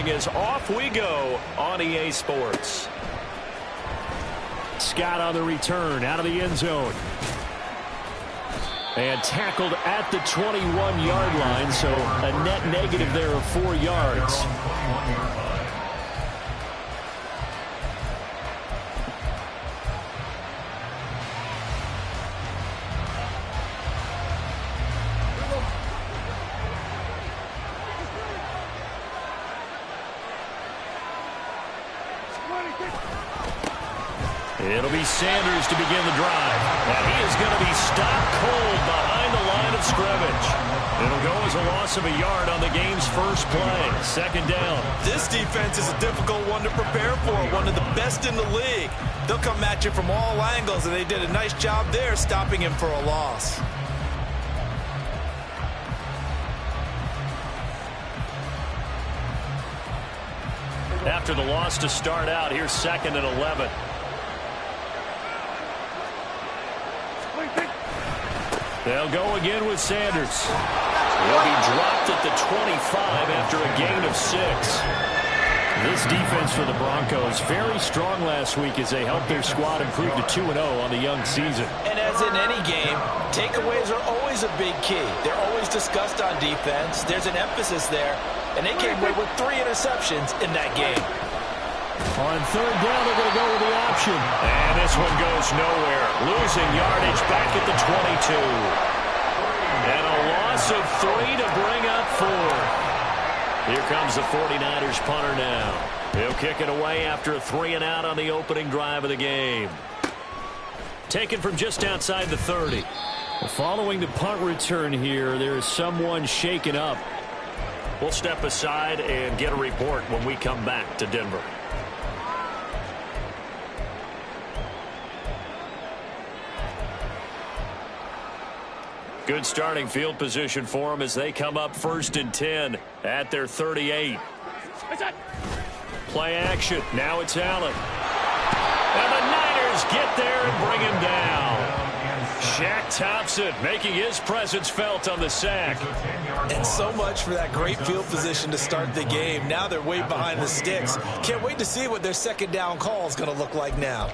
rolling as off we go on EA Sports. Scott on the return out of the end zone. And tackled at the 21-yard line, so a net negative there of 4 yards. It'll be Sanders to begin the drive. And he is going to be stopped cold behind the line of scrimmage. It'll go as a loss of a yard on the game's first play. Second down. This defense is a difficult one to prepare for. One of the best in the league. They'll come at you from all angles, and they did a nice job there stopping him for a loss. After the loss to start out, here's 2nd and 11. They'll go again with Sanders. He'll be dropped at the 25 after a gain of 6. This defense for the Broncos very strong last week as they helped their squad improve to 2-0 on the young season. And as in any game, takeaways are always a big key. They're always discussed on defense. There's an emphasis there, and they came away with 3 interceptions in that game. On 3rd down, they're going to go with the option. And this one goes nowhere. Losing yardage back at the 22. And a loss of 3 to bring up 4. Here comes the 49ers punter now. He'll kick it away after a 3-and-out on the opening drive of the game. Taken from just outside the 30. Following the punt return here, there is someone shaken up. We'll step aside and get a report when we come back to Denver. Good starting field position for them as they come up 1st and 10 at their 38. Play action. Now it's Allen. And the Niners get there and bring him down. Shaq Thompson making his presence felt on the sack. And so much for that great field position to start the game. Now they're way behind the sticks. Can't wait to see what their 2nd down call is going to look like now.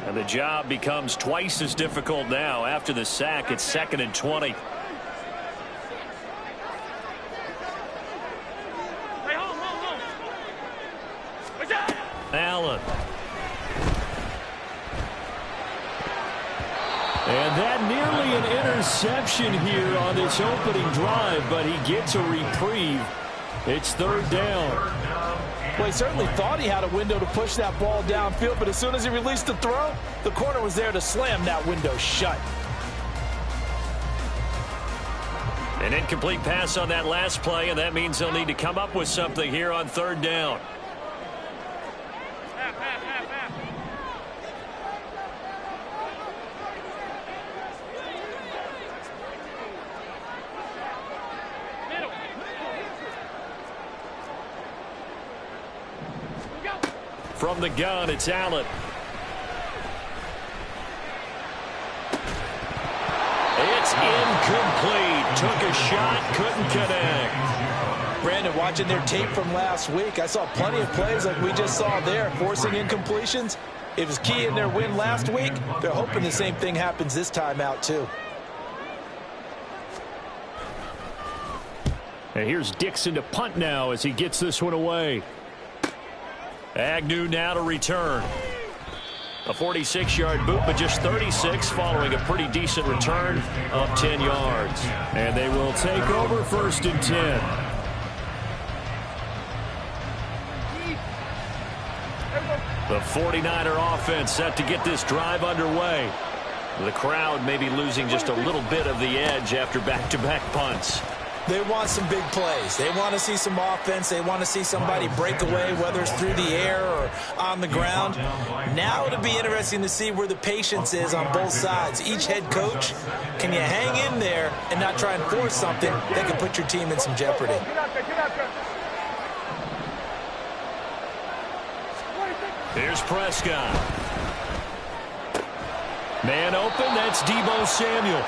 And the job becomes twice as difficult now. After the sack, it's 2nd and 20. Allen. And that nearly an interception here on this opening drive, but he gets a reprieve. It's 3rd down. Well, he certainly thought he had a window to push that ball downfield, but as soon as he released the throw, the corner was there to slam that window shut. An incomplete pass on that last play, and that means they'll need to come up with something here on 3rd down. From the gun, it's Allen. It's incomplete. Took a shot, couldn't connect. Brandon, watching their tape from last week, I saw plenty of plays like we just saw there, forcing incompletions. It was key in their win last week. They're hoping the same thing happens this time out, too. And here's Dixon to punt now as he gets this one away. Agnew now to return. A 46-yard boot, but just 36 following a pretty decent return of 10 yards. And they will take over 1st and 10. The 49er offense set to get this drive underway. The crowd may be losing just a little bit of the edge after back-to-back punts. They want some big plays. They want to see some offense. They want to see somebody break away, whether it's through the air or on the ground. Now it'll be interesting to see where the patience is on both sides. Each head coach, can you hang in there and not try and force something that can put your team in some jeopardy? Here's Prescott. Man open, that's Deebo Samuel.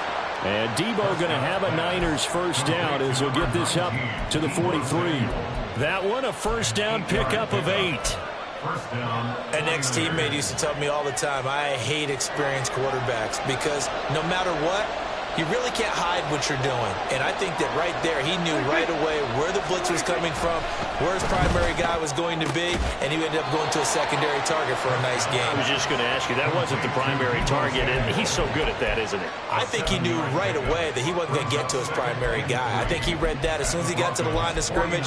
And Debo going to have a Niners first down as he'll get this up to the 43. That one a first down pickup of 8. An ex-teammate used to tell me all the time, I hate experienced quarterbacks because no matter what, you really can't hide what you're doing. And I think that right there, he knew right away where the blitz was coming from, where his primary guy was going to be, and he ended up going to a secondary target for a nice game. I was just going to ask you, that wasn't the primary target, and he's so good at that, isn't he? I think he knew right away that he wasn't going to get to his primary guy. I think he read that as soon as he got to the line of scrimmage,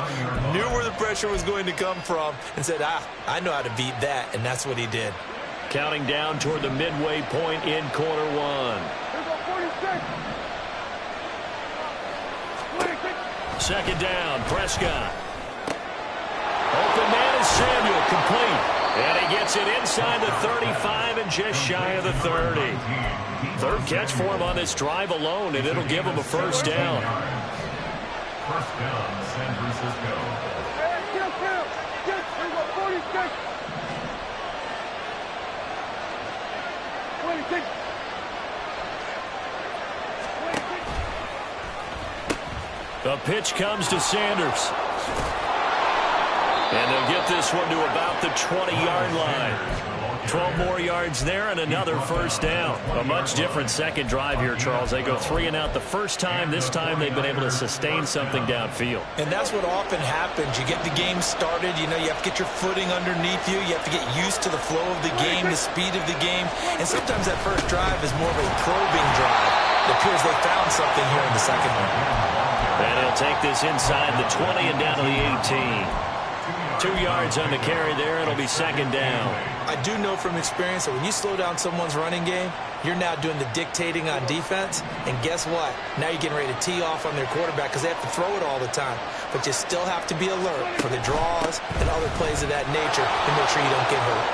knew where the pressure was going to come from, and said, I know how to beat that, and that's what he did. Counting down toward the midway point in quarter one. Second down, Prescott. Open man is Samuel, complete. And he gets it inside the 35 and just shy of the 30. Third catch for him on this drive alone, and it'll give him a first down. First down, San Francisco. The pitch comes to Sanders. And they'll get this one to about the 20-yard line. 12 more yards there and another first down. A much different second drive here, Charles. They go 3 and out the first time. This time they've been able to sustain something downfield. And that's what often happens. You get the game started. You know, you have to get your footing underneath you. You have to get used to the flow of the game, the speed of the game. And sometimes that first drive is more of a probing drive. It appears they found something here in the second one. And he'll take this inside the 20 and down to the 18. 2 yards on the carry there. It'll be second down. I do know from experience that when you slow down someone's running game, you're now doing the dictating on defense. And guess what? Now you're getting ready to tee off on their quarterback because they have to throw it all the time. But you still have to be alert for the draws and other plays of that nature to make sure you don't get hurt.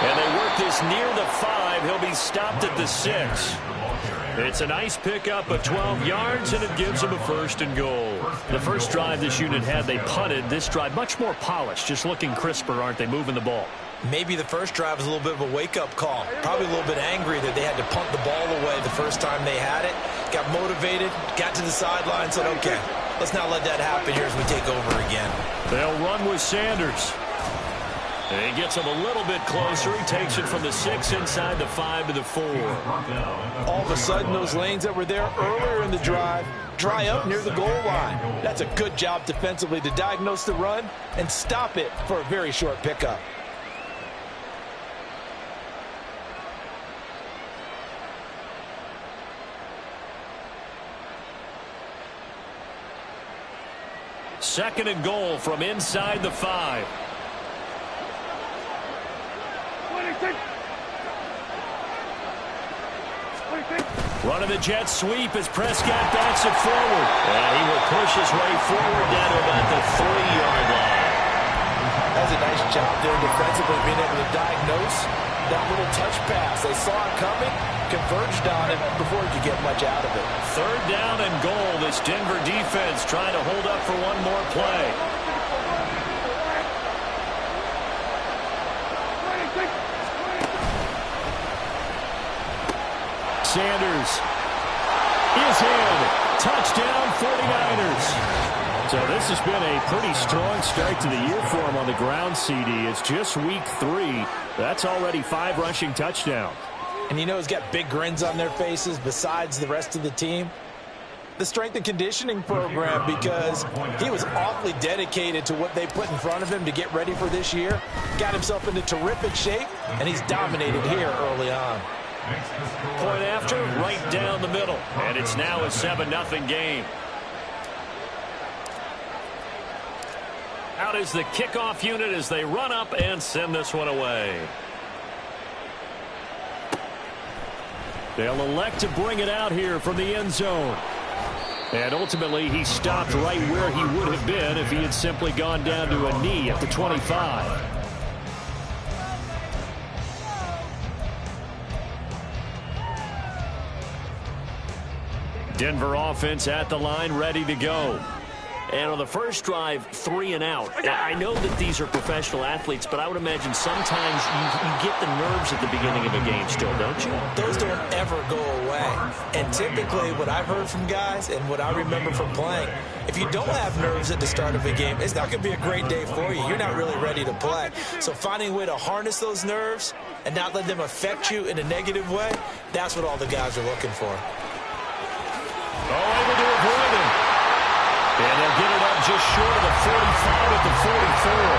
And they work this near the 5. He'll be stopped at the 6. It's a nice pickup of 12 yards, and it gives them a first and goal. The first drive this unit had, they punted. This drive, much more polished, just looking crisper, aren't they, moving the ball? Maybe the first drive was a little bit of a wake-up call. Probably a little bit angry that they had to punt the ball away the first time they had it. Got motivated, got to the sideline, said, okay, let's not let that happen here as we take over again. They'll run with Sanders. And he gets him a little bit closer. He takes it from the 6 inside the 5 to the 4. All of a sudden, those lanes that were there earlier in the drive dry up near the goal line. That's a good job defensively to diagnose the run and stop it for a very short pickup. Second and goal from inside the 5. Running the jet sweep as Prescott backs it forward. And he will push his way forward down to about the 3-yard line. That's a nice job there defensively, being able to diagnose that little touch pass. They saw it coming, converged on it before he could get much out of it. Third down and goal. This Denver defense trying to hold up for one more play. Sanders is in. Touchdown 49ers. So this has been a pretty strong start to the year for him on the ground, CD. It's just week 3. That's already 5 rushing touchdowns. And you know he's got big grins on their faces besides the rest of the team. The strength and conditioning program, because he was awfully dedicated to what they put in front of him to get ready for this year. Got himself into terrific shape, and he's dominated here early on. Point after, right down the middle. And it's now a 7-0 game. Out is the kickoff unit as they run up and send this one away. They'll elect to bring it out here from the end zone. And ultimately, he stopped right where he would have been if he had simply gone down to a knee at the 25. Denver offense at the line, ready to go. And on the first drive, 3 and out. I know that these are professional athletes, but I would imagine sometimes you get the nerves at the beginning of a game still, don't you? Those don't ever go away. And typically what I've heard from guys and what I remember from playing, if you don't have nerves at the start of a game, it's not going to be a great day for you. You're not really ready to play. So finding a way to harness those nerves and not let them affect you in a negative way, that's what all the guys are looking for. Able to avoid him. And they'll get it up just short of the 45 at the 44.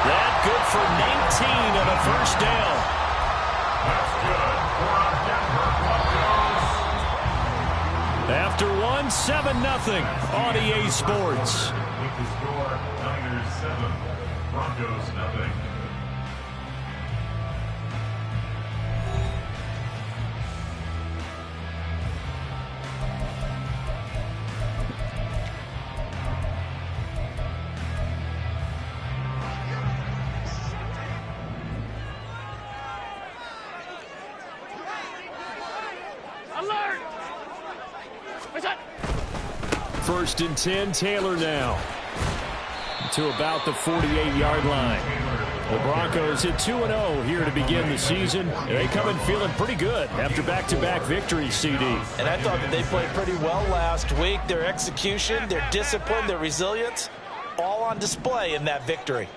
That good for 19 on a first down. That's good for Denver Broncos. After 1, 7-0 on EA Sports. With the score, Niners 7, Broncos 0. First and 10, Taylor now to about the 48-yard line. The Broncos hit 2-0 here to begin the season. They come in feeling pretty good after back-to-back victories, CD. And I thought that they played pretty well last week. Their execution, their discipline, their resilience, all on display in that victory.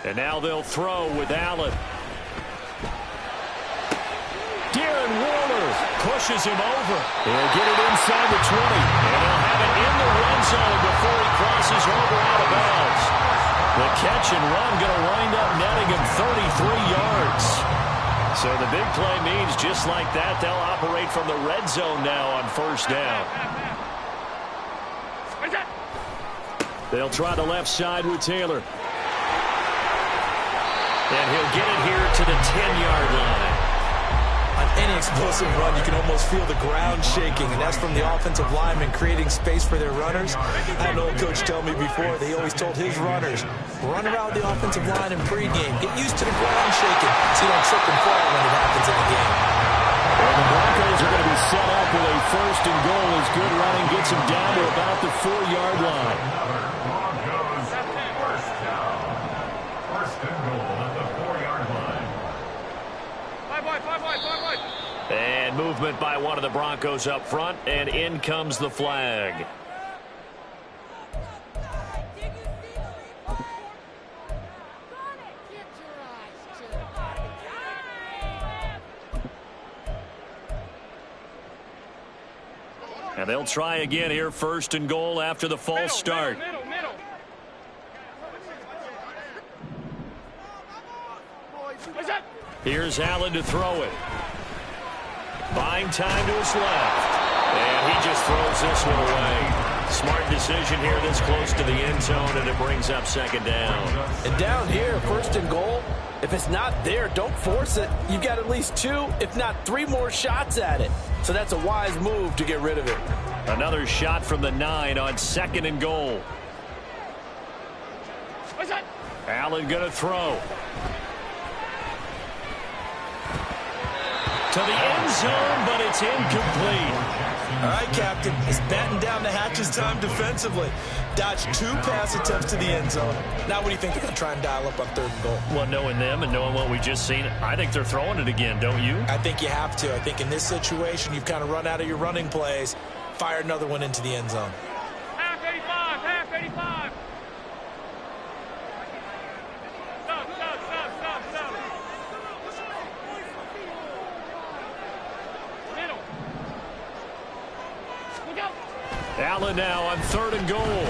And now they'll throw with Allen. Darren Waller pushes him over. He'll get it inside the 20. And he'll have it in the red zone before he crosses over out of bounds. The catch and run going to wind up netting him 33 yards. So the big play means just like that, they'll operate from the red zone now on first down. They'll try the left side with Taylor. And he'll get it here to the 10-yard line. On any explosive run, you can almost feel the ground shaking, and that's from the offensive linemen creating space for their runners. I had an old coach tell me before, they always told his runners, run around the offensive line in pregame. Get used to the ground shaking so you don't trip and fall when it happens in the game. Well, the Broncos are going to be set up with a first and goal as good running gets them down to about the 4-yard line. Broncos first down. First and goal at the 4-yard line. And movement by one of the Broncos up front, and in comes the flag. And they'll try again here, first and goal after the false start. Middle. Here's Allen to throw it. Buying time to his left. And he just throws this one away. Smart decision here this close to the end zone, and it brings up second down. And down here, first and goal, if it's not there, don't force it. You've got at least 2, if not 3 more shots at it. So that's a wise move to get rid of it. Another shot from the 9 on second and goal. Allen going to throw. To the end zone, but it's incomplete. All right, Captain. It's batten down the hatches time defensively. Dodged 2 pass attempts to the end zone. Now what do you think they're going to try and dial up on third and goal? Well, knowing them and knowing what we just seen, I think they're throwing it again, don't you? I think you have to. I think in this situation, you've kind of run out of your running plays. Fire another one into the end zone. Half 85. Stop. Middle. Look out. Allen now on third and goal. And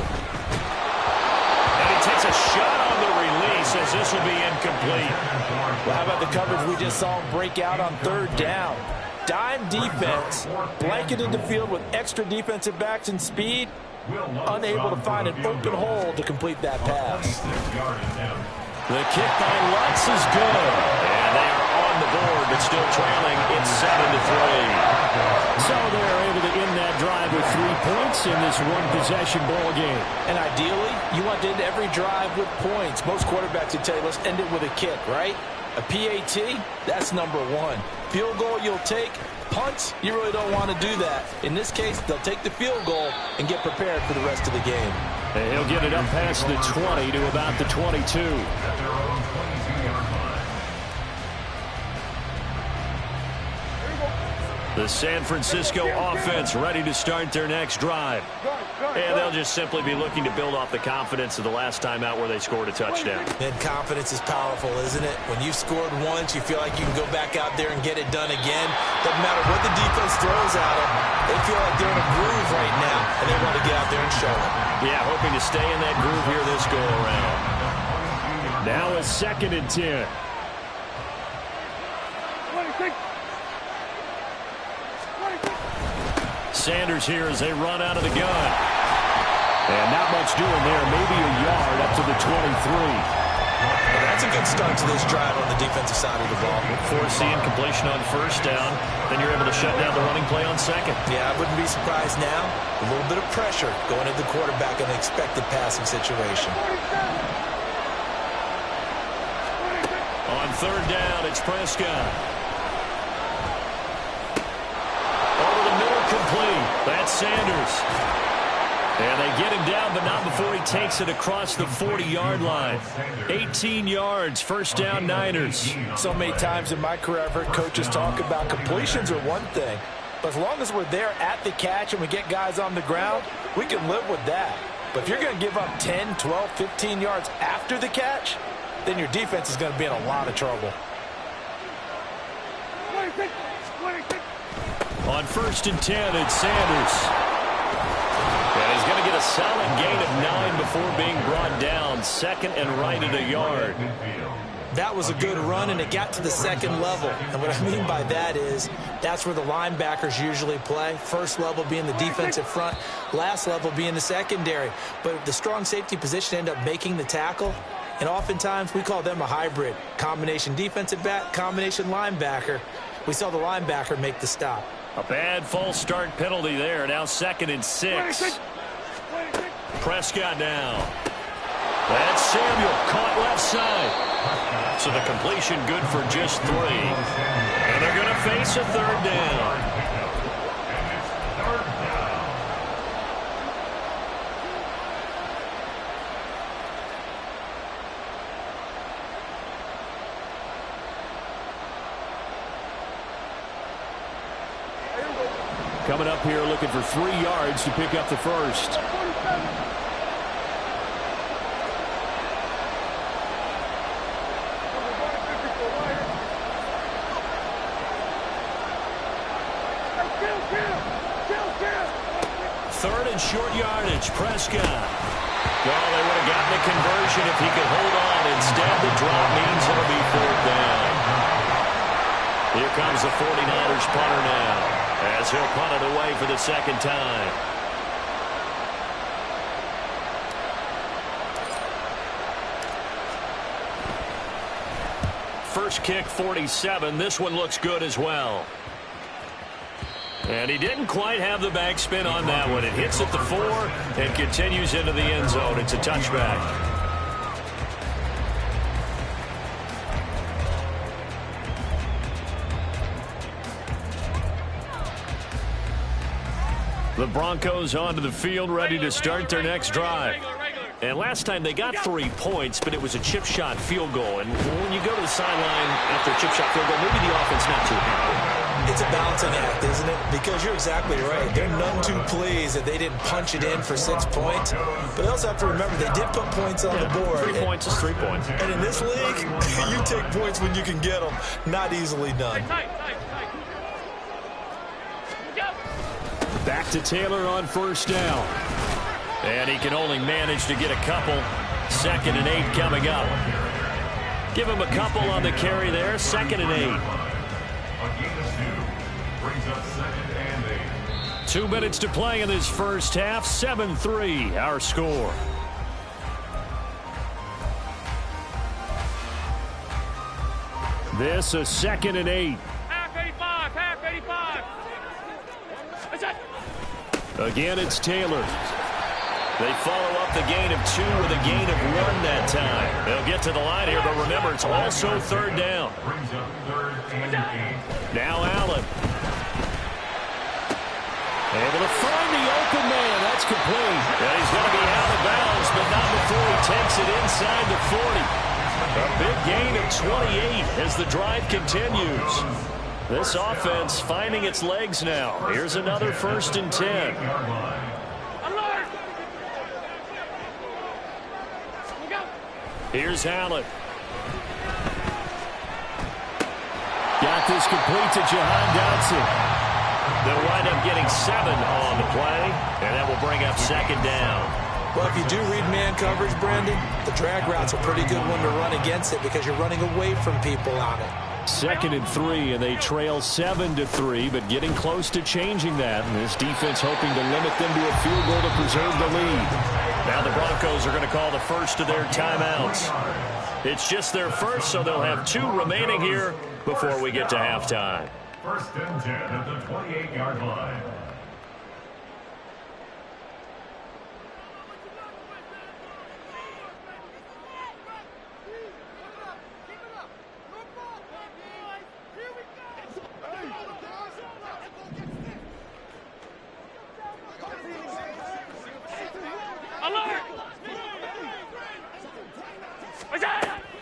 he takes a shot on the release as this will be incomplete. Well, how about the coverage we just saw him break out on third down? Dime defense, blanketed the field with extra defensive backs and speed, unable to find an open hole to complete that pass. The kick by Lutz is good. And they are on the board, but still trailing. It's 7-3. So they're able to end that drive with 3 points in this one-possession ball game. And ideally, you want to end every drive with points. Most quarterbacks would tell you, let's end it with a kick, right? A PAT, that's number 1. Field goal you'll take, punt, you really don't want to do that. In this case, they'll take the field goal and get prepared for the rest of the game. And he'll get it up past the 20 to about the 22. The San Francisco offense ready to start their next drive. And they'll just simply be looking to build off the confidence of the last time out where they scored a touchdown. And confidence is powerful, isn't it? When you've scored once, you feel like you can go back out there and get it done again. Doesn't matter what the defense throws at them. They feel like they're in a groove right now, and they want to get out there and show it. Yeah, hoping to stay in that groove here this go-around. Now a 2nd and 10. Sanders here as they run out of the gun. And not much doing there. Maybe a yard up to the 23. Well, that's a good start to this drive on the defensive side of the ball. Foreseeing completion on 1st down. Then you're able to shut down the running play on 2nd. Yeah, I wouldn't be surprised now. A little bit of pressure going at the quarterback in an expected passing situation. On 3rd down, it's Prescott. Complete. That's Sanders. And they get him down, but not before he takes it across the 40-yard line. 18 yards, 1st down, Niners. So many times in my career, I've heard coaches talk about completions are one thing. But as long as we're there at the catch and we get guys on the ground, we can live with that. But if you're going to give up 10, 12, 15 yards after the catch, then your defense is going to be in a lot of trouble. On 1st and 10, it's Sanders. And he's going to get a solid gain of 9 before being brought down. 2nd and right at a yard. That was a good run, and it got to the 2nd level. And what I mean by that is that's where the linebackers usually play. 1st level being the defensive front, last level being the secondary. But the strong safety position ended up making the tackle. And oftentimes we call them a hybrid. Combination defensive back, combination linebacker. We saw the linebacker make the stop. A bad false start penalty there. Now 2nd and 6. Prescott now. That's Samuel caught left side. So the completion good for just 3. And they're going to face a 3rd down. Coming up here looking for 3 yards to pick up the 1st. Third and short yardage, Prescott. Well, they would have gotten a conversion if he could hold on. Instead, the drop means it'll be 4th down. Here comes the 49ers punter now, as he'll punt it away for the 2nd time. First kick, 47. This one looks good as well. And he didn't quite have the backspin on that one. It hits at the 4 and continues into the end zone. It's a touchback. The Broncos onto the field, ready to start their next drive. And last time they got 3 points, but it was a chip shot field goal. And when you go to the sideline after a chip shot field goal, maybe the offense not too happy. It's a balancing act, isn't it? Because you're exactly right. They're none too pleased that they didn't punch it in for 6 points. But they also have to remember they did put points on the board. 3 points is 3 points. And in this league, you take points when you can get them. Not easily done. Back to Taylor on 1st down. And he can only manage to get a couple. 2nd and 8 coming up. Give him a couple on the carry there. 2nd and 8. 2 minutes to play in this first half. 7-3 our score. This a 2nd and 8. Half 85, half 85. Again, it's Taylor. They follow up the gain of 2 with a gain of 1 that time. They'll get to the line here, but remember, it's also 3rd down. Now Allen. open man. That's complete. And he's going to be out of bounds, but not before he takes it inside the 40. A big gain of 28 as the drive continues. This offense finding its legs now. Here's another 1st and 10. Here's Allen. Got this complete to Jahan Dotson. They'll wind up getting 7 on the play, and that will bring up 2nd down. Well, if you do read man coverage, Brandon, the drag route's a pretty good one to run against it because you're running away from people on it. 2nd and 3, and they trail 7-3, but getting close to changing that. And this defense hoping to limit them to a field goal to preserve the lead. Now the Broncos are going to call the first of their timeouts. It's just their first, so they'll have 2 remaining here before we get to halftime. 1st and 10 at the 28-yard line.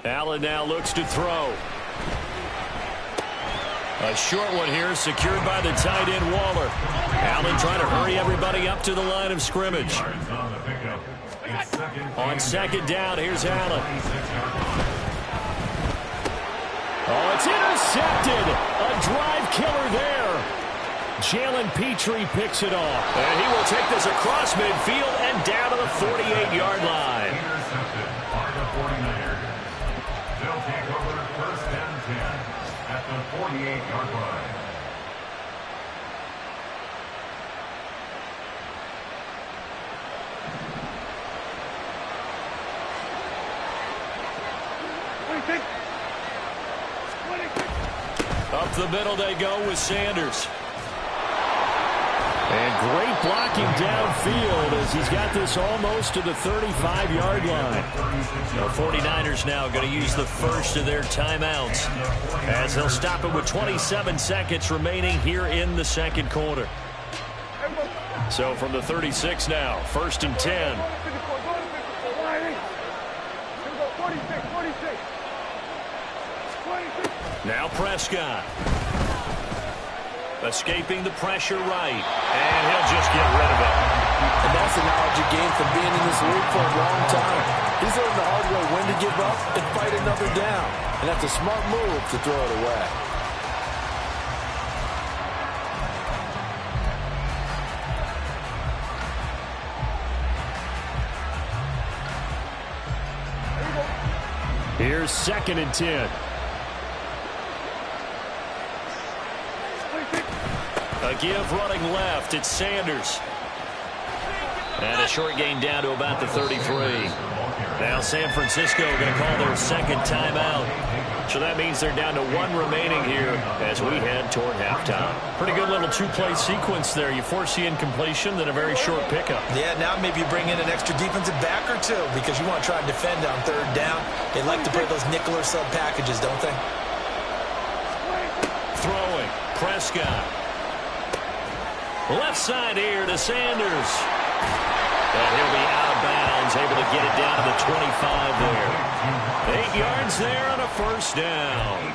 Allen now looks to throw. A short one here, secured by the tight end Waller. Allen trying to hurry everybody up to the line of scrimmage. On 2nd down, here's Allen. Oh, it's intercepted. A drive killer there. Jalen Petrie picks it off. And he will take this across midfield and down to the 48-yard line. Intercepted by the 49ers. They'll take over 1st and 10 at the 48-yard line. Up the middle they go with Sanders. And great blocking downfield as he's got this almost to the 35-yard line. The 49ers now going to use the first of their timeouts as they'll stop it with 27 seconds remaining here in the 2nd quarter. So from the 36 now, 1st and 10. Now Prescott. Escaping the pressure right. And he'll just get rid of it. And that's the knowledge you gain from being in this league for a long time. He's learned the hard way when to give up and fight another down. And that's a smart move to throw it away. Here's 2nd and 10. A give running left. It's Sanders. And a short gain down to about the 33. Now San Francisco going to call their 2nd timeout. So that means they're down to 1 remaining here as we head toward halftime. Pretty good little 2-play sequence there. You force the incompletion, then a very short pickup. Yeah, now maybe you bring in an extra defensive back or 2 because you want to try and defend on 3rd down. They like to play those nickel or sub packages, don't they? Throwing. Prescott. Left side here to Sanders. And he'll be out of bounds, able to get it down to the 25 there. 8 yards there on a 1st down.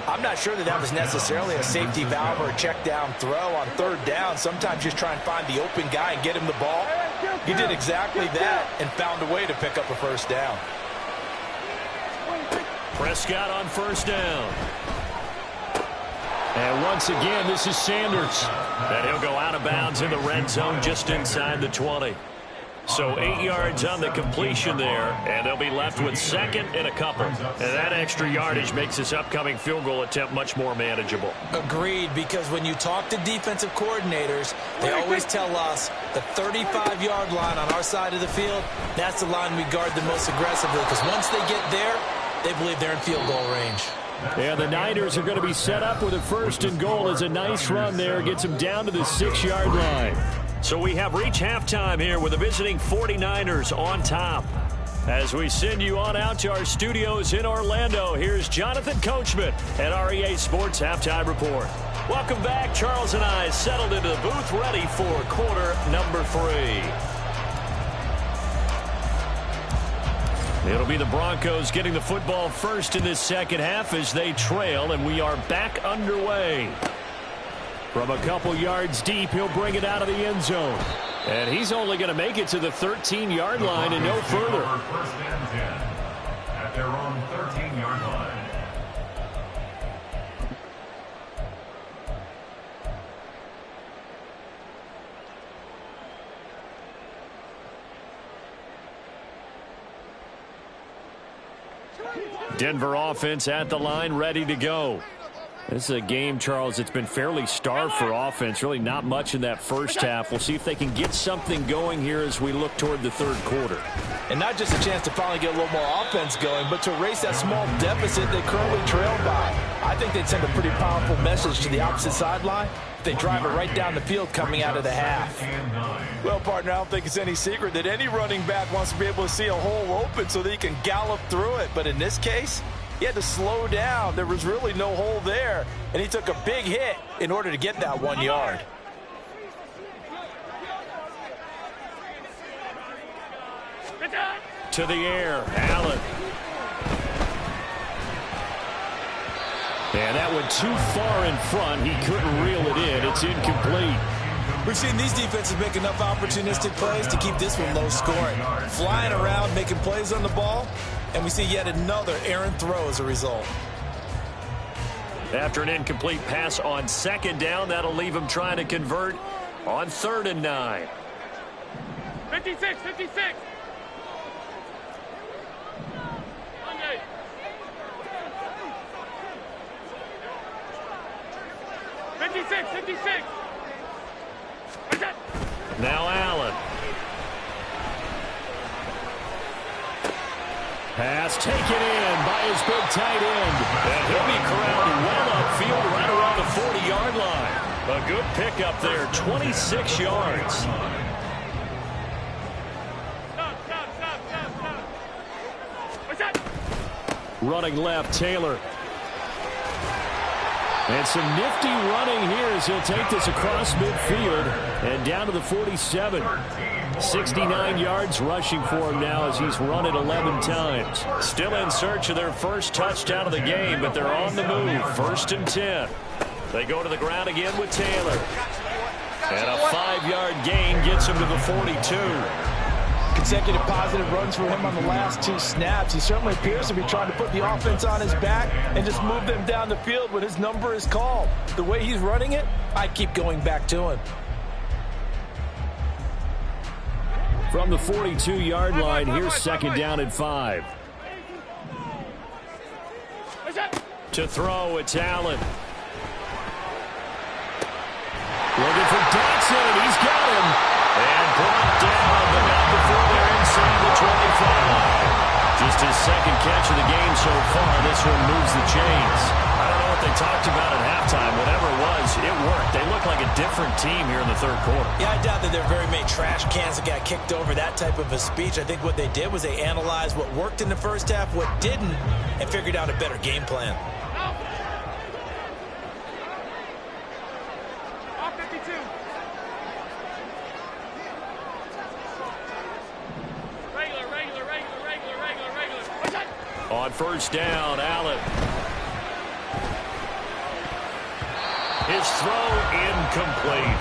I'm not sure that was necessarily a safety valve or a check down throw on 3rd down. Sometimes just try and find the open guy and get him the ball. He did exactly that and found a way to pick up a 1st down. Prescott on 1st down. And once again, this is Sanders. And he'll go out of bounds in the red zone just inside the 20. So 8 yards on the completion there, and they'll be left with 2nd and a couple. And that extra yardage makes this upcoming field goal attempt much more manageable. Agreed, because when you talk to defensive coordinators, they always tell us the 35-yard line on our side of the field, that's the line we guard the most aggressively, because once they get there, they believe they're in field goal range. Yeah, the Niners are going to be set up with a 1st and goal. As a nice run there, gets them down to the 6-yard line. So we have reached halftime here with the visiting 49ers on top. As we send you on out to our studios in Orlando, here's Jonathan Coachman at REA Sports Halftime Report. Welcome back. Charles and I settled into the booth, ready for quarter number 3. It'll be the Broncos getting the football first in this second half as they trail, and we are back underway. From a couple yards deep, he'll bring it out of the end zone. And he's only going to make it to the 13-yard line and no further. First and 10 at their own 13-yard line. Denver offense at the line, ready to go. This is a game, Charles, it's been fairly starved for offense. Really not much in that first half. We'll see if they can get something going here as we look toward the third quarter. And not just a chance to finally get a little more offense going, but to erase that small deficit they currently trail by. I think they'd send a pretty powerful message to the opposite sideline if they drive it right down the field coming out of the half. Well, partner, I don't think it's any secret that any running back wants to be able to see a hole open so that he can gallop through it. But in this case, he had to slow down. There was really no hole there, and he took a big hit in order to get that 1 yard. To the air, Allen. And that went too far in front. He couldn't reel it in. It's incomplete. We've seen these defenses make enough opportunistic plays to keep this one low scoring. Flying around, making plays on the ball, and we see yet another errant throw as a result. After an incomplete pass on second down, that'll leave him trying to convert on 3rd and 9. 56, 56. 56, 56. Now Allen. Pass taken in by his big tight end. And he'll be corralled well upfield right around the 40-yard line. A good pickup there, 26 yards. Stop. Running left, Taylor. And some nifty running here as he'll take this across midfield and down to the 47. 69 yards rushing for him now as he's run it 11 times. Still in search of their first touchdown of the game, but they're on the move. 1st and 10. They go to the ground again with Taylor. And a 5-yard gain gets him to the 42. Consecutive positive runs for him on the last 2 snaps. He certainly appears to be trying to put the offense on his back and just move them down the field when his number is called. The way he's running it, I'd keep going back to him. From the 42-yard line, here's 2nd down and 5. To throw, it's Allen. Looking for Dotson. He's got him. And brought down, but not before they're inside the 25. Just his 2nd catch of the game so far. This one moves the chains. I don't know what they talked about at halftime. Whatever it was, it worked. They look like a different team here in the 3rd quarter. Yeah, I doubt that there are very many trash cans that got kicked over that type of a speech. I think what they did was they analyzed what worked in the first half, what didn't, and figured out a better game plan. On 1st down, Allen. His throw incomplete.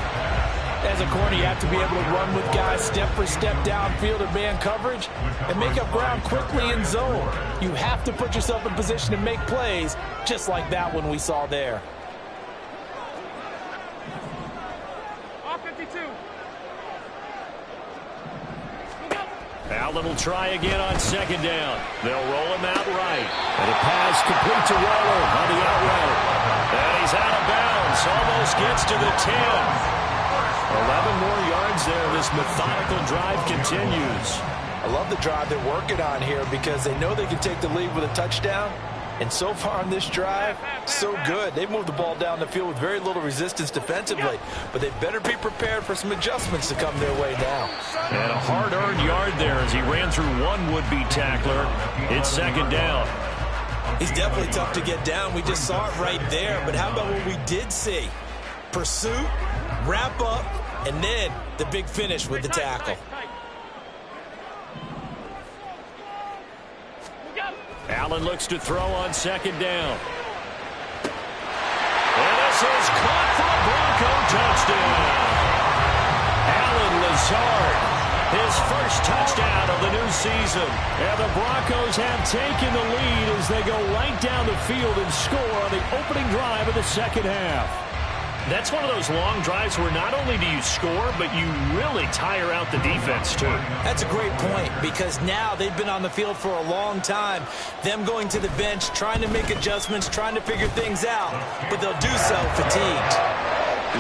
As a corner, you have to be able to run with guys step for step downfield in man coverage and make up ground quickly in zone. You have to put yourself in position to make plays, just like that one we saw there. Allen will try again on 2nd down. They'll roll him out right. And a pass complete to Waller on the out route. And he's out of bounds. Almost gets to the 10. 11 more yards there. This methodical drive continues. I love the drive they're working on here because they know they can take the lead with a touchdown. And so far on this drive, so good. They've moved the ball down the field with very little resistance defensively. But they better be prepared for some adjustments to come their way now. And a hard-earned yard there as he ran through one would-be tackler. It's 2nd down. He's definitely tough to get down. We just saw it right there. But how about what we did see? Pursuit, wrap up, and then the big finish with the tackle. Allen looks to throw on second down. And this is caught for a Bronco touchdown. Allen Lazard, his first touchdown of the new season. And the Broncos have taken the lead as they go right down the field and score on the opening drive of the second half. That's one of those long drives where not only do you score, but you really tire out the defense, too. That's a great point, because now they've been on the field for a long time. Them going to the bench, trying to make adjustments, trying to figure things out, but they'll do so fatigued.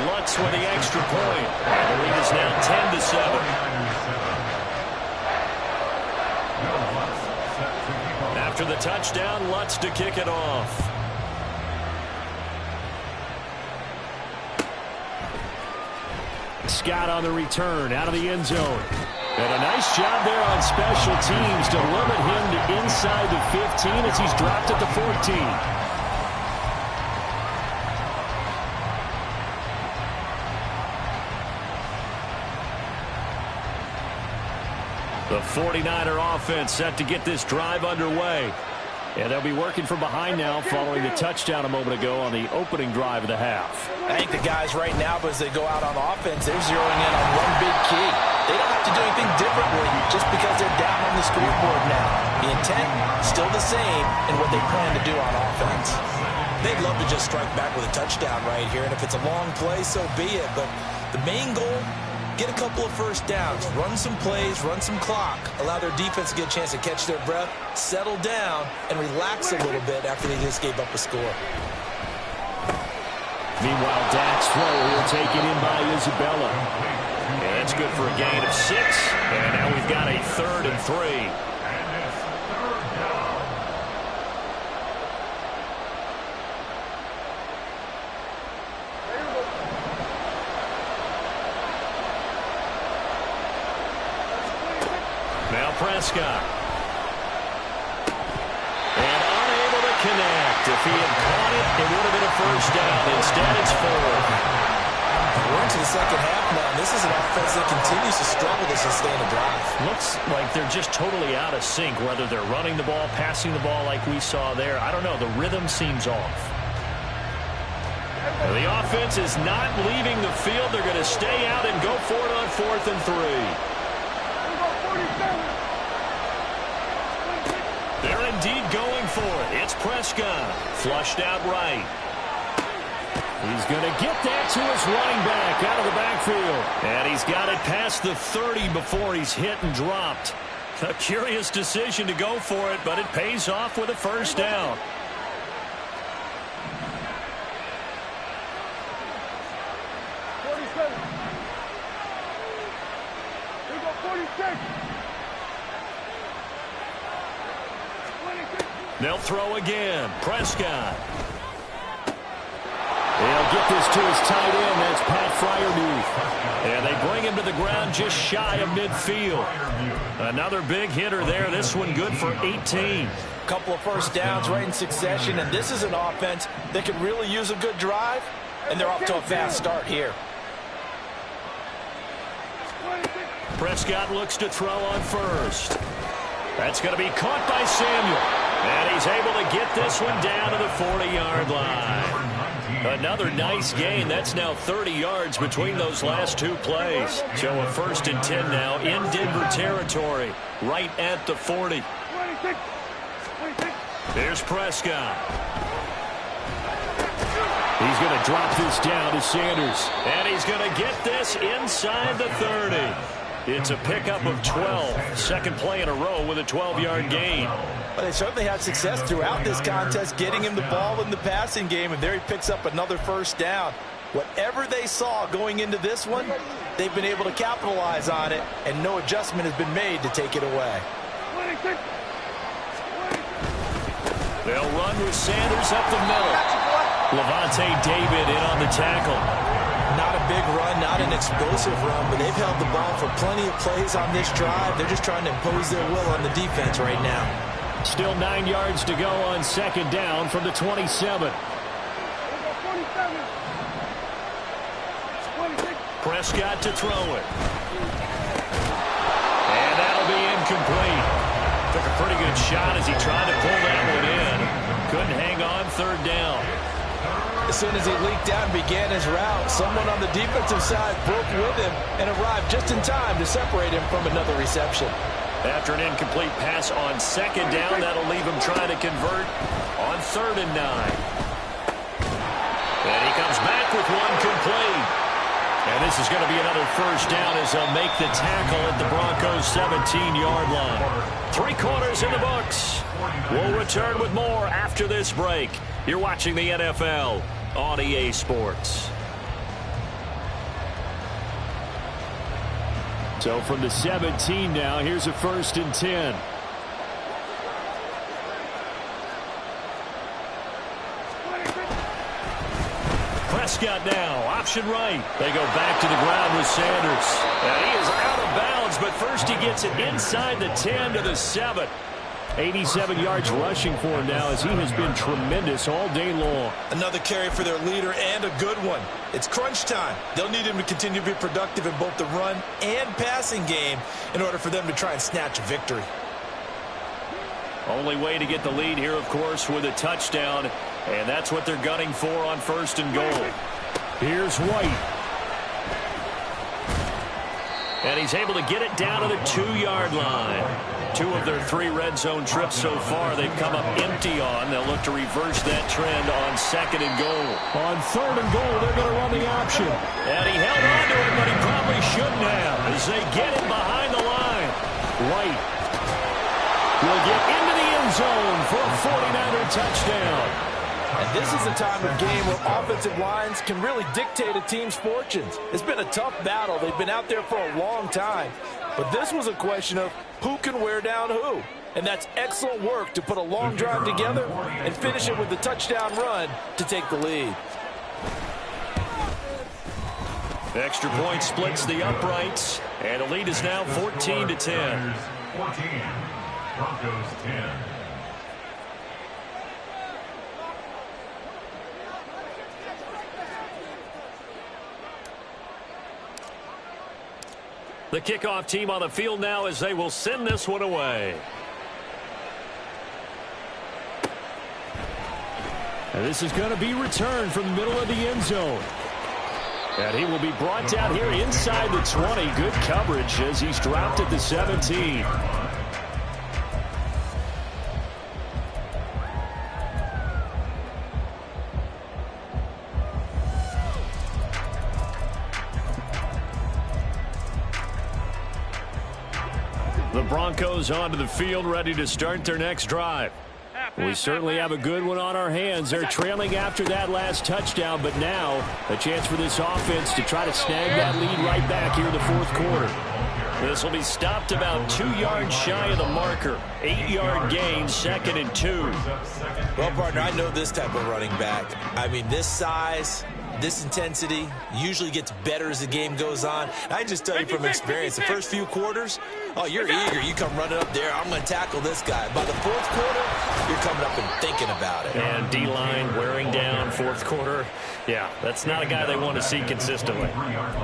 Lutz with the extra point. And the lead is now 10-7. After the touchdown, Lutz to kick it off. Scott on the return, out of the end zone. And a nice job there on special teams to limit him to inside the 15 as he's dropped at the 14. The 49er offense set to get this drive underway. And they'll be working from behind now following the touchdown a moment ago on the opening drive of the half. I think the guys right now, as they go out on offense, they're zeroing in on one big key. They don't have to do anything differently just because they're down on the scoreboard now. The intent, still the same in what they plan to do on offense. They'd love to just strike back with a touchdown right here, and if it's a long play, so be it. But the main goal, get a couple of first downs, run some plays, run some clock, allow their defense to get a chance to catch their breath, settle down, and relax a little bit after they just gave up a score. Meanwhile, Dak's throw here taken in by Isabella. And that's good for a gain of 6. And now we've got a 3rd and 3. Now Prescott. And unable to connect. If he had caught it, it would have been a first down. Instead, it's 4. We're into the second half now. This is an offense that continues to struggle to sustain a drive. Looks like they're just totally out of sync, whether they're running the ball, passing the ball like we saw there. I don't know. The rhythm seems off. The offense is not leaving the field. They're going to stay out and go for it on 4th and 3. They're indeed going for it. It's Prescott. Flushed out right. He's going to get that to his running back out of the backfield. And he's got it past the 30 before he's hit and dropped. A curious decision to go for it, but it pays off with a first down. They'll throw again. Prescott. They'll get this to his tight end. That's Pat Freiermuth. And they bring him to the ground just shy of midfield. Another big hitter there. This one good for 18. Couple of first downs right in succession, and this is an offense that could really use a good drive, and they're off to a fast start here. Prescott looks to throw on first. That's going to be caught by Samuel. And he's able to get this one down to the 40-yard line. Another nice gain. That's now 30 yards between those last two plays. So a 1st and 10 now in Denver territory, right at the 40. There's Prescott. He's going to drop this down to Sanders. And he's going to get this inside the 30. It's a pickup of 12. Second play in a row with a 12-yard gain. Well, they certainly had success throughout this contest getting him the ball in the passing game, and there he picks up another first down. Whatever they saw going into this one, they've been able to capitalize on it, and no adjustment has been made to take it away. They'll run with Sanders up the middle. Levante David in on the tackle. Not a big run, not an explosive run, but they've held the ball for plenty of plays on this drive. They're just trying to impose their will on the defense right now. Still 9 yards to go on second down from the 27. Prescott to throw it. And that'll be incomplete. Took a pretty good shot as he tried to pull that one in. Couldn't hang on third down. As soon as he leaked out and began his route, someone on the defensive side broke with him and arrived just in time to separate him from another reception. After an incomplete pass on second down, that'll leave him trying to convert on 3rd and 9. And he comes back with one complete. And this is going to be another first down as they'll make the tackle at the Broncos' 17-yard line. 3 quarters in the books. We'll return with more after this break. You're watching the NFL on EA Sports. So from the 17 now, here's a 1st and 10. Prescott now, option right. They go back to the ground with Sanders. And he is out of bounds, but first he gets it inside the 10 to the 7. 87 yards rushing for him now as he has been tremendous all day long. Another carry for their leader and a good one. It's crunch time. They'll need him to continue to be productive in both the run and passing game in order for them to try and snatch a victory. Only way to get the lead here, of course, with a touchdown, and that's what they're gunning for on 1st and goal. Here's White. And he's able to get it down to the 2-yard line. 2 of their 3 red zone trips so far they've come up empty on. They'll look to reverse that trend on 2nd and goal. On 3rd and goal, they're going to run the option. And he held on to it, but he probably shouldn't have as they get it behind the line. White will get into the end zone for a 49er touchdown. And this is a time of game where offensive lines can really dictate a team's fortunes. It's been a tough battle. They've been out there for a long time. But this was a question of who can wear down who. And that's excellent work to put a long drive together and finish it with the touchdown run to take the lead. Extra point splits the uprights, and the lead is now 14-10. 14, Broncos 10. The kickoff team on the field now as they will send this one away. And this is going to be returned from the middle of the end zone. And he will be brought down here inside the 20. Good coverage as he's dropped at the 17. The Broncos onto the field, ready to start their next drive. We certainly have a good one on our hands. They're trailing after that last touchdown, but now a chance for this offense to try to snag that lead right back here in the 4th quarter. This will be stopped about 2 yards shy of the marker. 8-yard gain, 2nd and 2. Well, partner, I know this type of running back. I mean, this size, this intensity usually gets better as the game goes on. I just tell you from experience, the first few quarters, oh, you're eager. You come running up there, I'm going to tackle this guy. By the 4th quarter, you're coming up and thinking about it. And D-line wearing down 4th quarter. Yeah, that's not a guy they want to see consistently.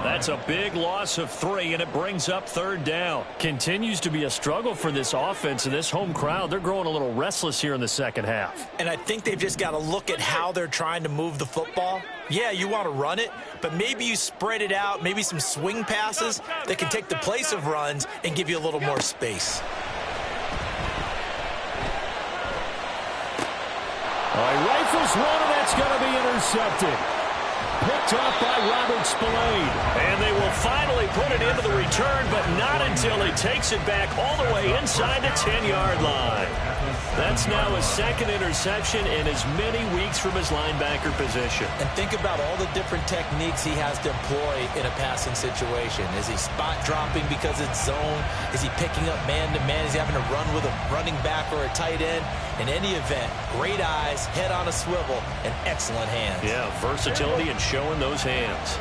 That's a big loss of 3, and it brings up 3rd down. Continues to be a struggle for this offense and this home crowd. They're growing a little restless here in the second half. And I think they've just got to look at how they're trying to move the football. Yeah, you want to run it, but maybe you spread it out, maybe some swing passes that can take the place of runs and give you a little more space. Rifles one, and that's going to be intercepted. Picked off by Robert Spillane. And they will finally put it into the return, but not until he takes it back all the way inside the 10-yard line. That's now his 2nd interception in as many weeks from his linebacker position. And think about all the different techniques he has to employ in a passing situation. Is he spot dropping because it's zone? Is he picking up man-to-man? Is he having to run with a running back or a tight end? In any event, great eyes, head on a swivel, and excellent hands. Yeah, versatility and showing those hands.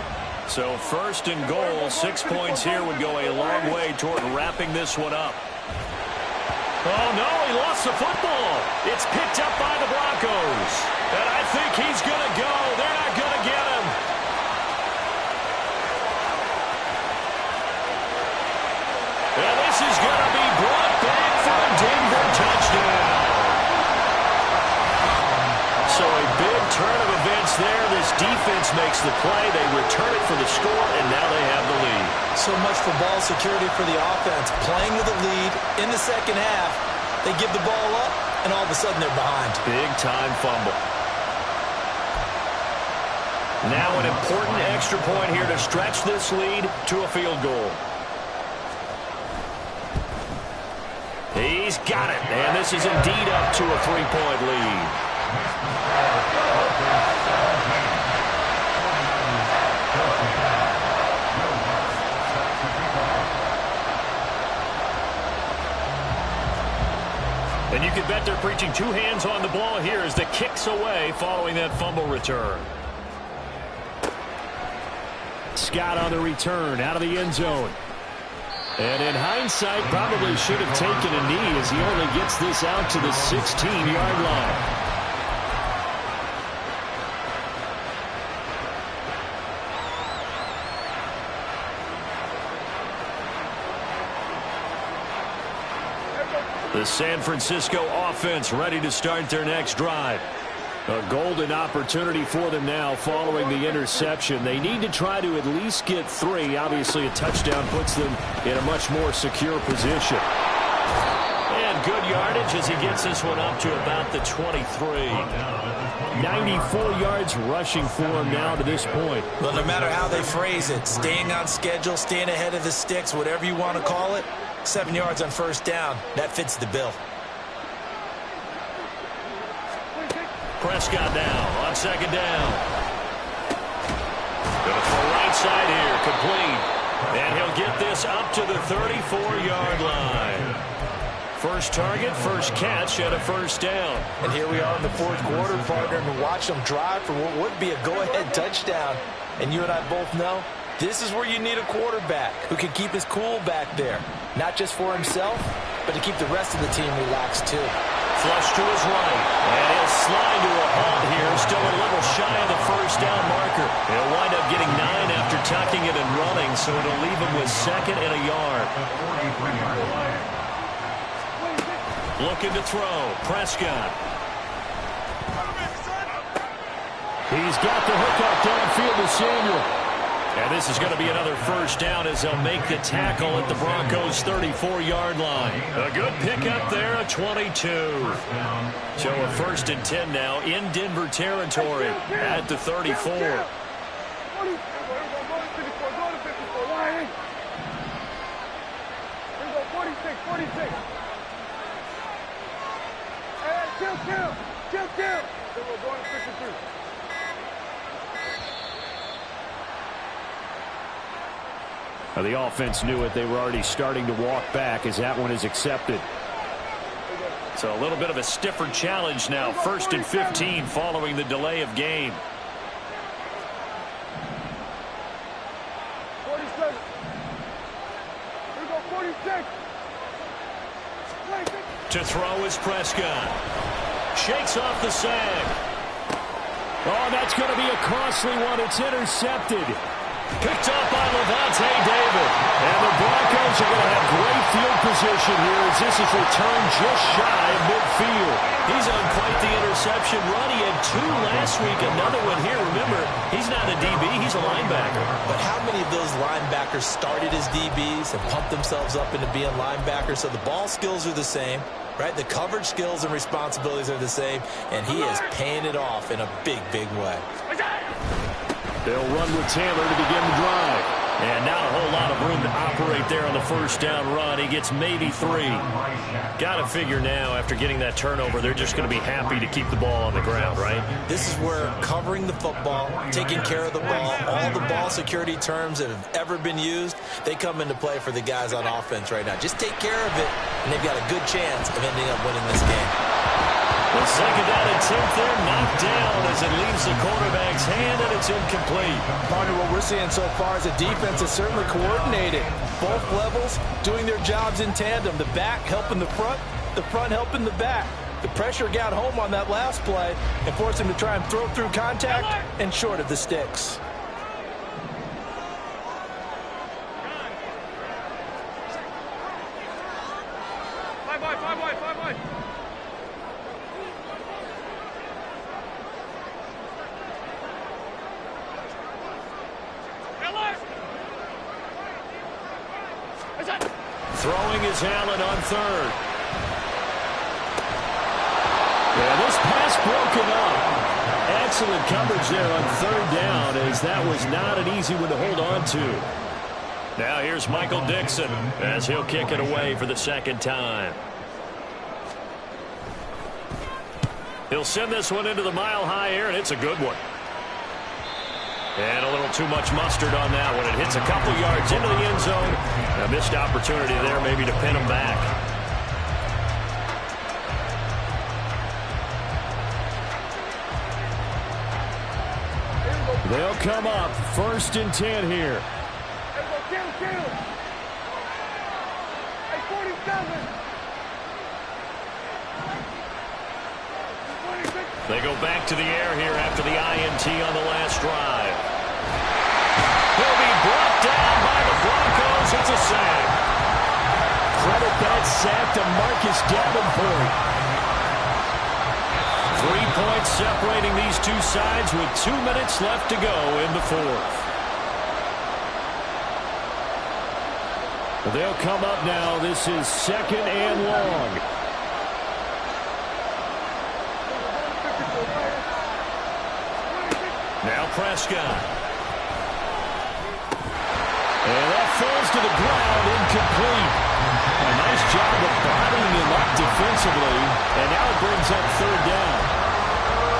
So 1st and goal, 6 points here would go a long way toward wrapping this one up. Oh, no, he lost the football. football. It's picked up by the Broncos. And I think he's going to go. They're not going to get him. And this is going to be brought back for a Denver touchdown. So a big turn of events there. This defense makes the play. They return it for the score, and now they have the lead. So much for ball security for the offense. Playing with a lead in the second half, they give the ball up, and all of a sudden they're behind. Big-time fumble. Now an important extra point here to stretch this lead to a field goal. He's got it, and this is indeed up to a 3-point lead. And you can bet they're preaching two hands on the ball here as the kick's away following that fumble return. Scott on the return out of the end zone. And in hindsight, probably should have taken a knee as he only gets this out to the 16-yard line. The San Francisco offense ready to start their next drive. A golden opportunity for them now following the interception. They need to try to at least get 3. Obviously, a touchdown puts them in a much more secure position. And good yardage as he gets this one up to about the 23. 94 yards rushing for him now to this point. Well, no matter how they phrase it, staying on schedule, staying ahead of the sticks, whatever you want to call it, 7 yards on first down. That fits the bill. Prescott now on second down. Going to throw right side here, complete. And he'll get this up to the 34-yard line. First target, first catch, and a first down. And here we are in the fourth quarter, partner, and watch them drive for what would be a go-ahead touchdown. And you and I both know this is where you need a quarterback who can keep his cool back there. Not just for himself, but to keep the rest of the team relaxed, too. Flush to his right, and he'll slide to a halt here, still a little shy of the first down marker. He'll wind up getting 9 after tucking it and running, so it'll leave him with 2nd and a yard. Looking to throw, Prescott. He's got the hook up downfield to Samuel. And this is going to be another first down as they'll make the tackle at the Broncos' 34-yard line. A good pickup there, a 22. So a 1st and 10 now in Denver territory at the 34. The offense knew it. They were already starting to walk back as that one is accepted. So a little bit of a stiffer challenge now. 1st and 15 following the delay of game. 47. Here we go, 46. To throw is Prescott. Shakes off the sag. Oh, that's going to be a costly one. It's intercepted. Picked up by Levante David. And the Broncos are going to have great field position here as this is returned just shy of midfield. He's on quite the interception run. He had 2 last week. Another one here. Remember, he's not a DB. He's a linebacker. But how many of those linebackers started as DBs and pumped themselves up into being linebackers? So the ball skills are the same, right? The coverage skills and responsibilities are the same. And he is paying it off in a big, big way. They'll run with Taylor to begin the drive. And not a whole lot of room to operate there on the first down run. He gets maybe 3. Got to figure now, after getting that turnover, they're just going to be happy to keep the ball on the ground, right? This is where covering the football, taking care of the ball, all the ball security terms that have ever been used, they come into play for the guys on offense right now. Just take care of it, and they've got a good chance of ending up winning this game. The 2nd down and 10th there, knocked down as it leaves the quarterback's hand, and it's incomplete. Partner, what we're seeing so far is a defense is certainly coordinated. Both levels doing their jobs in tandem. The back helping the front helping the back. The pressure got home on that last play and forced him to try and throw through contact and short of the sticks. Throwing is Allen on third. Yeah, this pass broken up. Excellent coverage there on third down, as that was not an easy one to hold on to. Now here's Michael Dixon as he'll kick it away for the second time. He'll send this one into the mile-high air, and it's a good one. And a little too much mustard on that one. It hits a couple yards into the end zone. A missed opportunity there maybe to pin him back. They'll come up 1st and 10 here. They go back to the air here after the INT on the last drive. He'll be brought down by the Broncos. It's a sack. Credit that sack to Marcus Davenport. 3 points separating these two sides with 2 minutes left to go in the fourth. They'll come up now. This is 2nd and long. Now Prescott. And that falls to the ground, incomplete. A nice job of bodying him up defensively. And now it brings up 3rd down.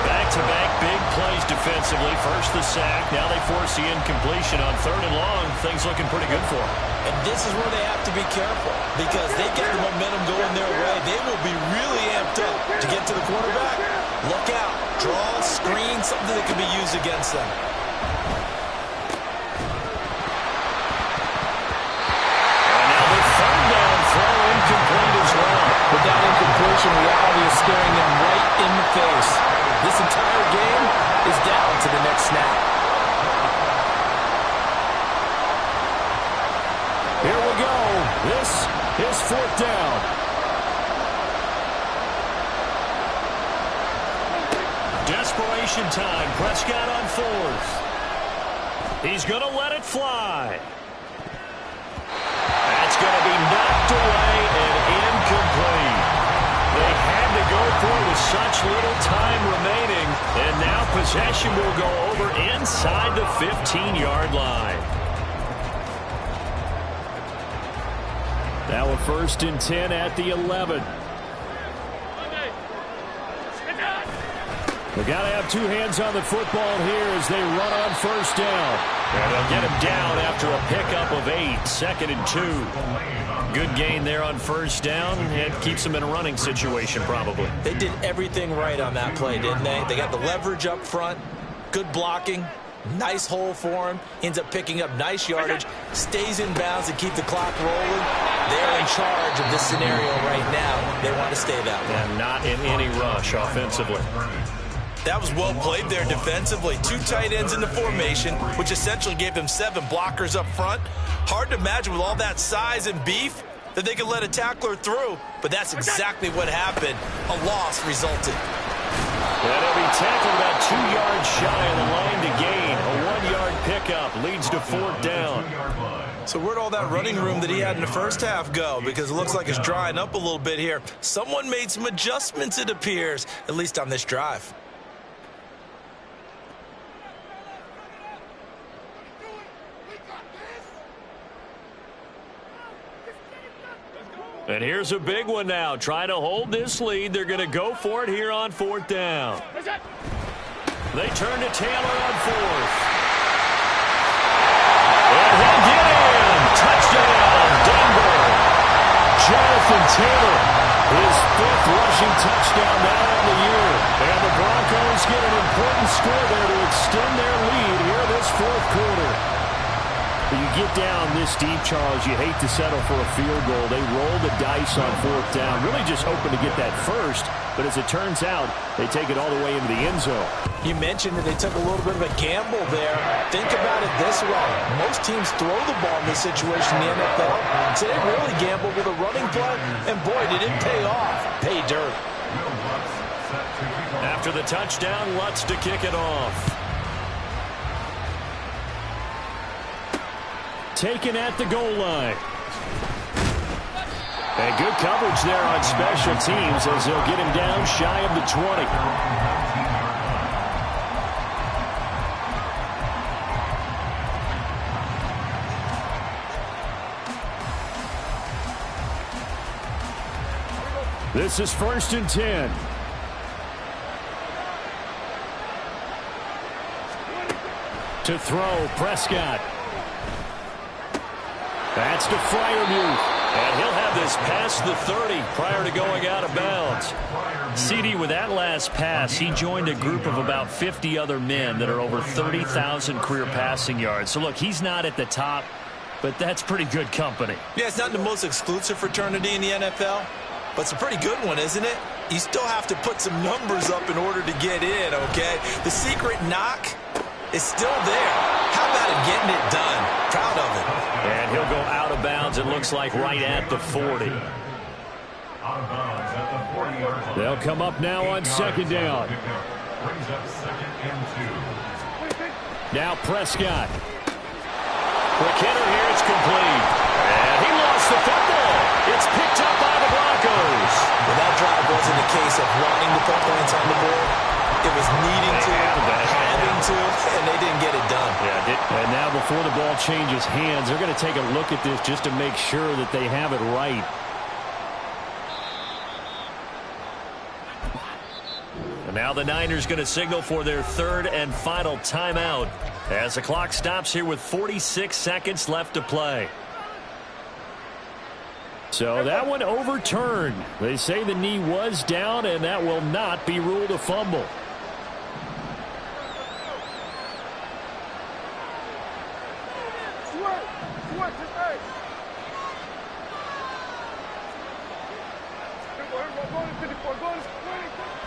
Back-to-back big plays defensively. First the sack. Now they force the incompletion on 3rd and long. Things looking pretty good for them. And this is where they have to be careful, because they get the momentum going their way. They will be really amped up to get to the quarterback. Look out. Draw, screen, something that can be used against them. And now the 3rd down throw incomplete as well. With that incompletion, reality is staring them right in the face. This entire game is down to the next snap. Here we go. This is 4th down. Desperation time. Prescott on 4th. He's going to let it fly. That's going to be knocked away and incomplete. They had to go for it with such little time remaining. And now possession will go over inside the 15-yard line. Now a 1st and 10 at the 11. They've got to have two hands on the football here as they run on 1st down. And they'll get him down after a pickup of 8, 2nd and 2. Good gain there on 1st down. It keeps them in a running situation probably. They did everything right on that play, didn't they? They got the leverage up front, good blocking, nice hole for him, ends up picking up nice yardage, stays in bounds to keep the clock rolling. They're in charge of this scenario right now. They want to stay that way. And not in any rush offensively. That was well played there defensively. 2 tight ends in the formation, which essentially gave them 7 blockers up front. Hard to imagine with all that size and beef that they could let a tackler through, but that's exactly what happened. A loss resulted. And he'll be tackled about 2 yards shy of the line to gain. A 1-yard pickup leads to 4th down. So where'd all that running room that he had in the first half go? Because it looks like it's drying up a little bit here. Someone made some adjustments, it appears, at least on this drive. And here's a big one now. Trying to hold this lead. They're going to go for it here on 4th down. They turn to Taylor on 4th. And he'll get in. Touchdown, Denver. Jonathan Taylor, his 5th rushing touchdown now on the year. And the Broncos get an important score there to extend their lead here this 4th quarter. You get down this deep, Charles, you hate to settle for a field goal. They roll the dice on 4th down, really just hoping to get that first. but as it turns out, they take it all the way into the end zone. You mentioned that they took a little bit of a gamble there. Think about it this way. Most teams throw the ball in this situation in the NFL, so they really gamble with a running play, and boy, did it pay off. Pay dirt. After the touchdown, Lutz to kick it off. Taken at the goal line. And good coverage there on special teams as they'll get him down shy of the 20. This is 1st and 10. To throw, Prescott. That's to Freiermuth. And he'll have this past the 30 prior to going out of bounds. CD, with that last pass, he joined a group of about 50 other men that are over 30,000 career passing yards. So, look, he's not at the top, but that's pretty good company. Yeah, it's not the most exclusive fraternity in the NFL, but it's a pretty good one, isn't it? You still have to put some numbers up in order to get in, okay? The secret knock is still there. How about him getting it done? Proud of it. And he'll go out of bounds, it looks like, right at the 40. They'll come up now on 2nd down. Now Prescott. Quick hitter here, it's complete. And he lost the football. It's picked up by the Broncos. Well, that drive wasn't a case of wanting to put points on the board. It was needing to, having to, and they didn't get it done. Yeah, and now before the ball changes hands, they're going to take a look at this just to make sure that they have it right. And now the Niners going to signal for their 3rd and final timeout as the clock stops here with 46 seconds left to play. So that one overturned. They say the knee was down, and that will not be ruled a fumble.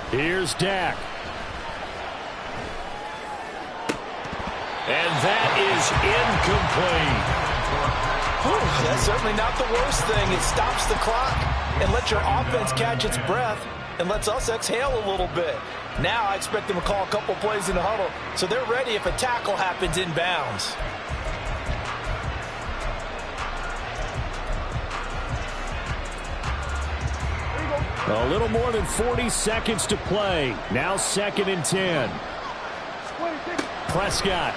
Here's Dak. And that is incomplete. Whew, that's certainly not the worst thing. It stops the clock and lets your offense catch its breath and lets us exhale a little bit. Now I expect them to call a couple plays in the huddle so they're ready if a tackle happens inbounds. A little more than 40 seconds to play. Now 2nd and 10. Prescott.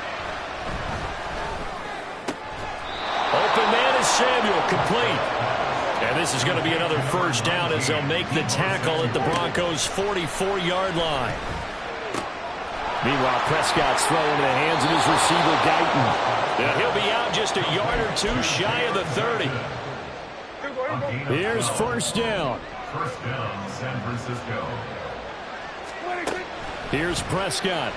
Open man is Samuel, complete. And this is going to be another 1st down as they'll make the tackle at the Broncos' 44-yard line. Meanwhile, Prescott's throw into the hands of his receiver, Guyton. And he'll be out just a yard or two shy of the 30. Here's 1st down. 1st down, San Francisco. Here's Prescott.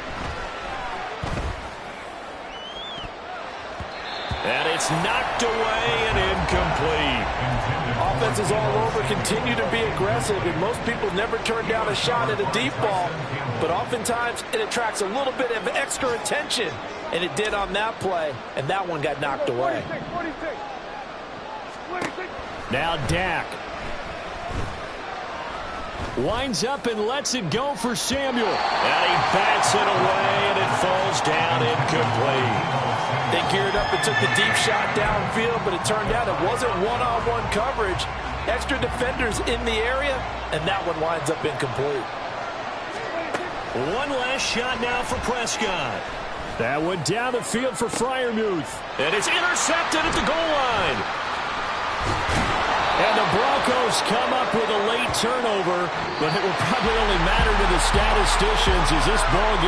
And it's knocked away and incomplete. Offenses all over continue to be aggressive, and most people never turn down a shot at a deep ball. But oftentimes, it attracts a little bit of extra attention. And it did on that play, and that one got knocked away. Now Dak. Winds up and lets it go for Samuel. And he bats it away, and it falls down incomplete. They geared up and took the deep shot downfield, but it turned out it wasn't one-on-one coverage. Extra defenders in the area, and that one winds up incomplete. One last shot now for Prescott. That one down the field for Freiermuth. And it's intercepted at the goal line. And the Broncos come up with a late turnover, but it will probably only matter to the statisticians as this ball game